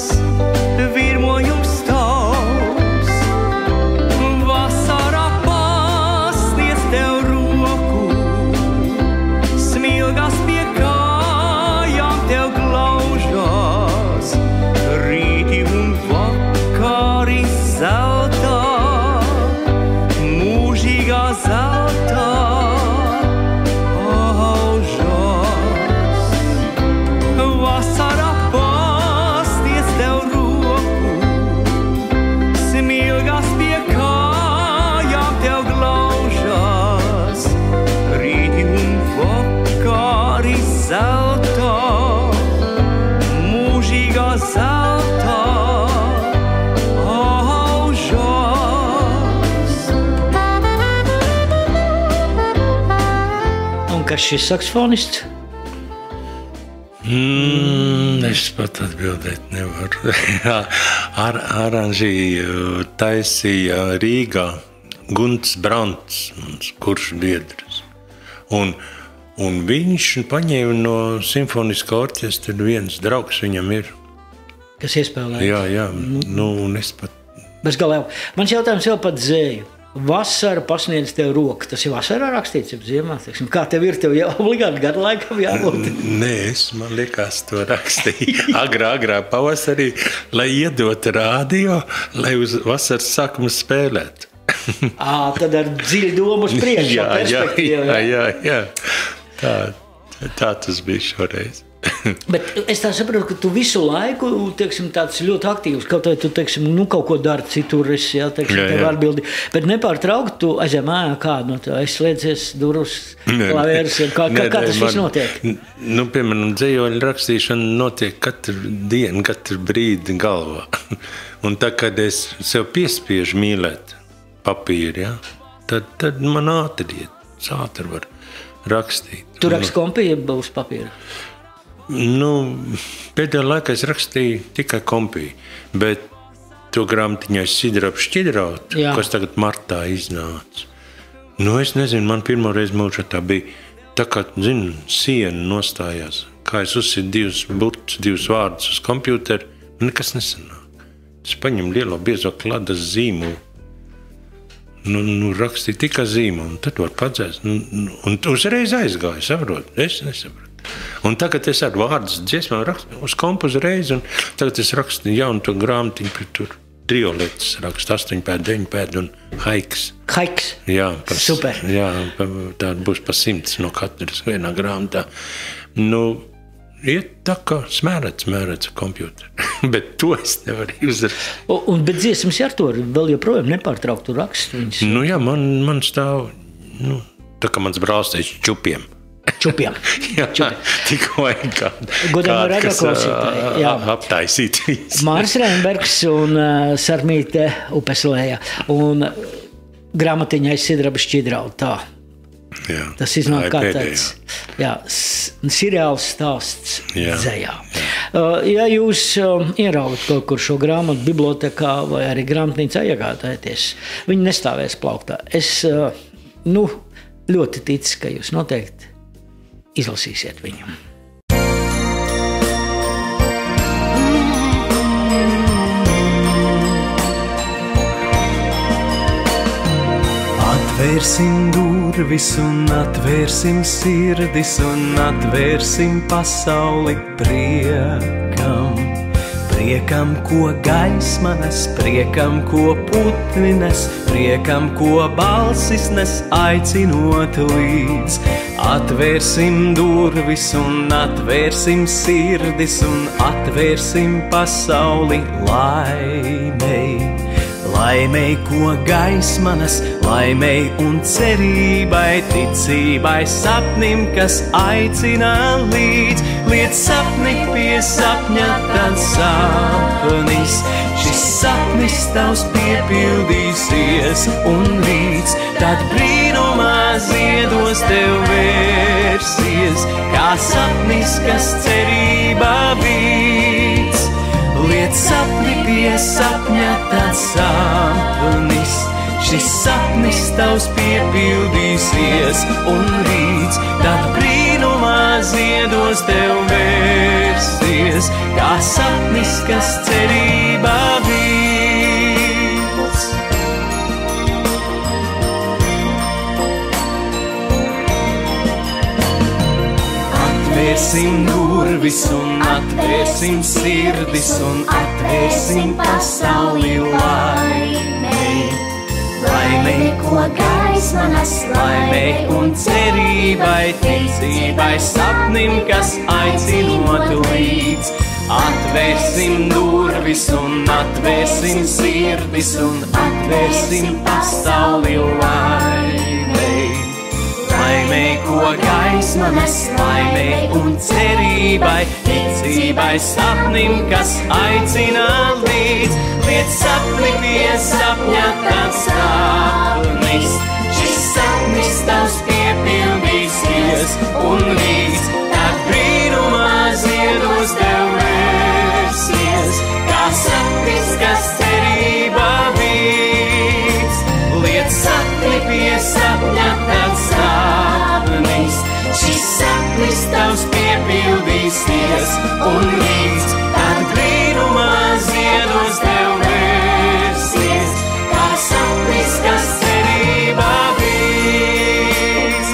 [SPEAKER 6] virmojums tavs, vasarā pasniedz tev roku, smilgas pie kājām tev glaužās, rīti un vakari zeltā, mūžīgā zeltā aužās. Vasarā pasniedz tev roku, smilgas pie kājām tev glaužās, rīti un vakari zeltā, mūžīgā zeltā aužās.
[SPEAKER 1] Un kas šis saksofonists?
[SPEAKER 2] Es pat atbildēt nevaru. Aranžīju taisīja Rīgā Gunts Brants, mans kurš biedrs. Un viņš paņēma no simfoniskā orķestra viens draugs viņam ir.
[SPEAKER 1] Kas iespēlē?
[SPEAKER 2] Jā, un es pat...
[SPEAKER 1] Bez galā. Mans jautājums jau pat dzēju. Vasara pasniedz tev roku. Tas ir vasarā rakstīts, jau ziemā. Teiksim. Kā tev ir? Tev jau obligāti gadu laikam jābūt.
[SPEAKER 2] Nē, man liekas, to rakstīja agrā pavasarī, lai iedot rādio, lai uz vasaras sākumu spēlēt.
[SPEAKER 1] Tad ar dziļu domu uz priekšu.
[SPEAKER 2] Jā. Tā tas bija šoreiz.
[SPEAKER 1] Bet es tā saprotu, ka tu visu laiku, teiksim, tāds ļoti aktīvs, kaut vai tu, teiksim, kaut ko dari citur, tev atbildi, bet nepārtraukti tu aizjām mājā kādu no tev, aizslēdzies durus, klavierus, kā tas viss notiek?
[SPEAKER 2] Piemēram, dzējoļu rakstīšana notiek katru dienu, katru brīdi galvā. Un tā, kad es sev piespiežu mīlēt papīru, tad man ātri var rakstīt.
[SPEAKER 1] Tu raksti kompiju uz papīra?
[SPEAKER 2] Pēdējā laikā es rakstīju tikai kompiju, bet to grāmatiņā Sidrabu šķidraut, kas tagad martā iznāca. Es nezinu, man pirmo reizi mūžā tā bija, tā kā, siena nostājās. Kā es uzsitu divus vārdus uz kompjūteru, nekas nesanāk. Es paņemu lielo biezo kladas zīmolu, rakstīju tikai zīmolu, un tad var padzēst. Un uzreiz aizgāju, saprotu? Es nesaprotu. Un tagad es ar vārdus dziesmām rakstu uz kompu uzreiz, un tagad es rakstu jaunu to grāmatiņu, tur trioletes rakstu, 8 pēd, 9 pēd un haiks.
[SPEAKER 1] Haiks?
[SPEAKER 2] Jā.
[SPEAKER 1] Super.
[SPEAKER 2] Jā, tā būs pa 100 no katras vienā grāmatā. Iet tā kā smērēts kompjūteri, bet to es nevaru uzrakstīt.
[SPEAKER 1] Bet dziesmas ar to vēl joprojām nepārtrauktu rakstu viņas?
[SPEAKER 2] Jā, man stāv, tā kā mans brālis teica čupiem.
[SPEAKER 1] Čupiem.
[SPEAKER 2] Jā, tikko
[SPEAKER 1] Godam radioklausītāji.
[SPEAKER 2] Aptaisīt.
[SPEAKER 1] Māris Reinbergs un Sarmīte Upeslēja. Un grāmatiņai Sidraba šķidraut tā.
[SPEAKER 2] Jā,
[SPEAKER 1] tas iznāk kā tāds seriāls stāsts dzējā. Ja jūs ieraugat kaut kur šo grāmatu bibliotekā vai arī grāmatnīcā iegādājaties, viņi nestāvēs plauktā. Es ļoti ticu, ka jūs noteikti izlasīsiet viņu.
[SPEAKER 4] Atvērsim durvis un atvērsim sirdis un atvērsim pasauli priekam. priekam, ko gaisma nes, priekam, ko putni nes, priekam, ko balsis nes, aicinot līdz. Atvērsim durvis un atvērsim sirdis un atvērsim pasauli laimei. Laimei, ko gaisma nes, laimei un cerībai, ticībai, sapnim, kas aicina līdz. Liec sapni pie sapņa, tad sapnis, šis sapnis tavs piepildīsies, un līdz tad brīnumā ziedos tev vērsies, kā sapnis, kas cerībā vīts. Liec sapni pie sapņa, tad sapnis, šis sapnis tavs piepildīsies, un līdz tad brīnumā ziedos tev vērsies, kā sapnis, kas cerībā vīts. Atvērsim durvis un atvērsim sirdis un atvērsim pasauli laimei. Laimei, ko gaisma nes, laimei un cerībai, ticībai, sapnim, kas aicinot līdz. Atvērsim durvis un atvērsim sirdis un atvērsim pasauli laimei. Laimei, ko gaisma nes, laimei un cerībai, ticībai, sapnim, kas aicina līdz. Liec sapni pie sapņa, tad sapnis, šis sapnis tavs piepildīsies, un līdz tad brīnumā ziedos tev vērsies, kā sapnis, kas cerībā vīts. Liec sapni pie sapņa, tad sapnis, šis sapnis tavs piepildīsies, un līdz tad brīnumā ziedos tev vērsies, kā sapnis, kas cerībā vīts.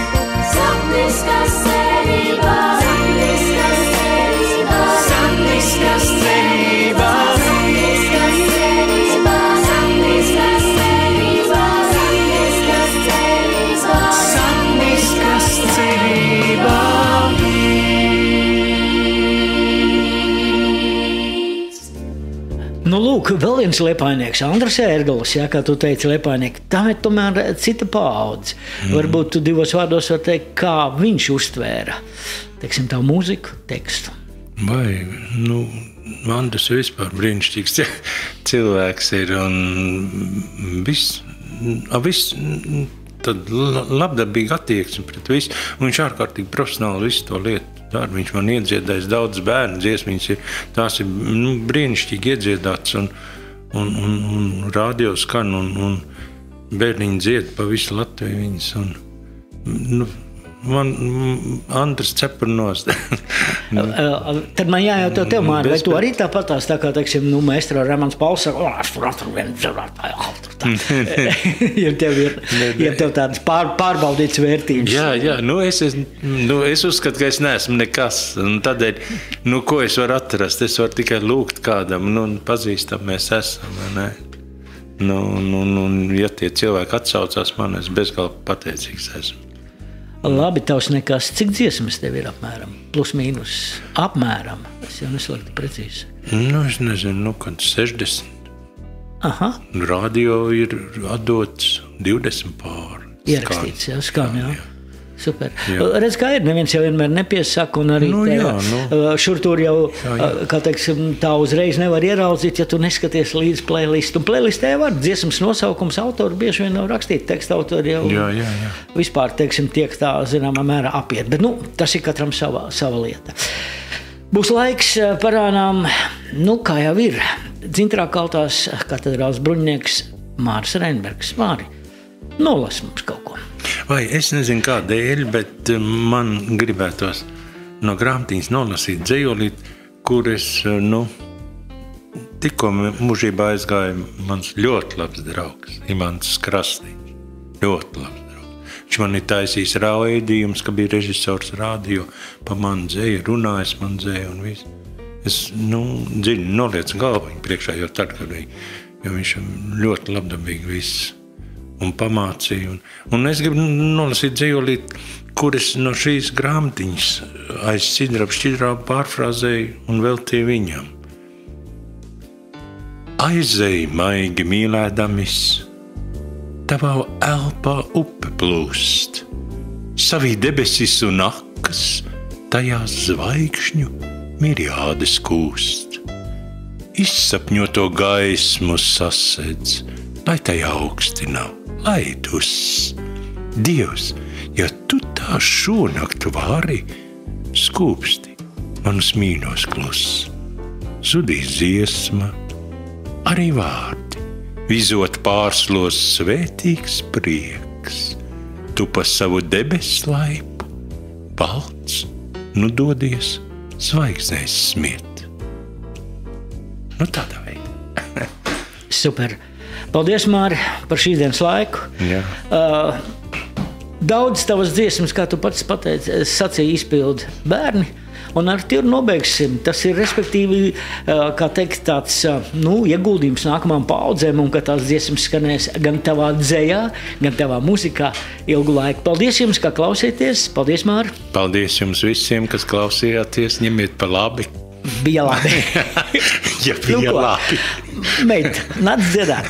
[SPEAKER 4] Sapnis, kas cerībā vīts. Sapnis, kas cerībā vīts. Sapnis, kas cerībā vīts. Sapnis, kas cerībā
[SPEAKER 1] Nu, lūk, vēl viens liepainieks, Andris Ērglis, jā, kā tu teici, liepainieki. Tā ir tomēr cita paudze. Varbūt tu divos vārdos var teikt, kā viņš uztvēra, teiksim, tavu mūziku, tekstu.
[SPEAKER 2] Vai, Andris vispār brīnišķīgs cilvēks ir, un viss tad labdabīgi attieksmi pret visu, un viņš ārkārtīgi profesionāli visu to lietu. Viņš man iedziedājis daudz bērnu dziesmiņas, tās ir brīnišķīgi iedziedāts un radio skan un bērniņi dzied pa visu Latviju viņas. Man Andris cepurnos.
[SPEAKER 1] Tad man jājautā tev, Māri, vai tu arī tāpatās, tā kā, teiksim, mēstra Ramans Pauls saka, es tur atru vienu ja tev tādas pārbaudītas vērtības.
[SPEAKER 2] Jā, es uzskatu, ka es neesmu nekas, un tādēļ, ko es varu atrast, es varu tikai lūgt kādam, pazīstam mēs esam, vai ne? Ja tie cilvēki atsaucās man, es bezgalīgi pateicīgs esmu.
[SPEAKER 1] Labi, tavs nekas. Cik dziesmas tev ir apmēram? Plus mīnus. Apmēram. Es jau neslēgtu precīzi.
[SPEAKER 2] Es nezinu, kad 60.
[SPEAKER 1] Aha.
[SPEAKER 2] Radio ir atdots 20 pār.
[SPEAKER 1] Ierakstīts, jā, skan, jā. Super. Redz, kā ir, neviens jau vienmēr nepiesaka, un arī šur tur jau, kā teiksim, tā uzreiz nevar ieraudzīt, ja tu neskaties līdz playlistu. Un playlistē var dziesmas nosaukums, autori bieži vien nav rakstīt, teksta autori jau vispār, teiksim, tiek tā, zināmā mērā apiet. Bet, tas ir katram sava lieta. Būs laiks parānām, kā jau ir, Dzintrā kaltās katedrāls bruņnieks Māris Reinbergs. Māri, nolas mums kaut ko.
[SPEAKER 2] Vai es nezinu kādēļ, bet man gribētos no grāmatiņas nolasīt dzejolīt, kur es, tikko mūžībā aizgāja mans ļoti labs draugs, Imants Krastīņš. Ļoti labs draugs. Viņš man ir taisījis raidījums, ka bija režisors radio, pa man dzeju, runājis man dzeju un visu. Es, dziļi noliecu galvu viņa priekšā, jo tad, kad viņš ļoti labdabīgi viss un pamācīja. Un es gribu nolasīt dzejolīt, kuras no šīs grāmatiņas aiz Šķidrabu pārfrāzēju un veltīju viņam. Aizej, maigi mīlēdamis, tavā elpā upe plūst, savī debesis un akas, tajās zvaigžņu miriādes kūst. Izsapņoto gaismu sasedz, lai tajā augsti nav, lai dus. Dievs, ja tu tā šonakt vari, skūpsti manus mīnos klus. Zudīs dziesma, arī vārdi, vizot pārslos svētīgs prieks. Tu pa savu debes laipu, balts, nu dodies zvaigznēs smiet. Tādā veidā.
[SPEAKER 1] Super. Paldies, Māri, par šīs dienas laiku.
[SPEAKER 2] Jā.
[SPEAKER 1] Daudz tavas dziesmas, kā tu pats pateici, sacīja izpildi bērni. Un ar tīru nobeigsim. Tas ir, respektīvi, kā teikt, tāds ieguldījums nākamām paudzēm, un ka tās dziesmas skanēs gan tavā dzejā, gan tavā muzikā ilgu laiku. Paldies jums, kā klausieties. Paldies, Māri.
[SPEAKER 2] Paldies jums visiem, kas klausījāties. Ņemiet pa labi.
[SPEAKER 1] Bija labi.
[SPEAKER 2] Ja bija labi.
[SPEAKER 1] Meita, nāc dziedāt.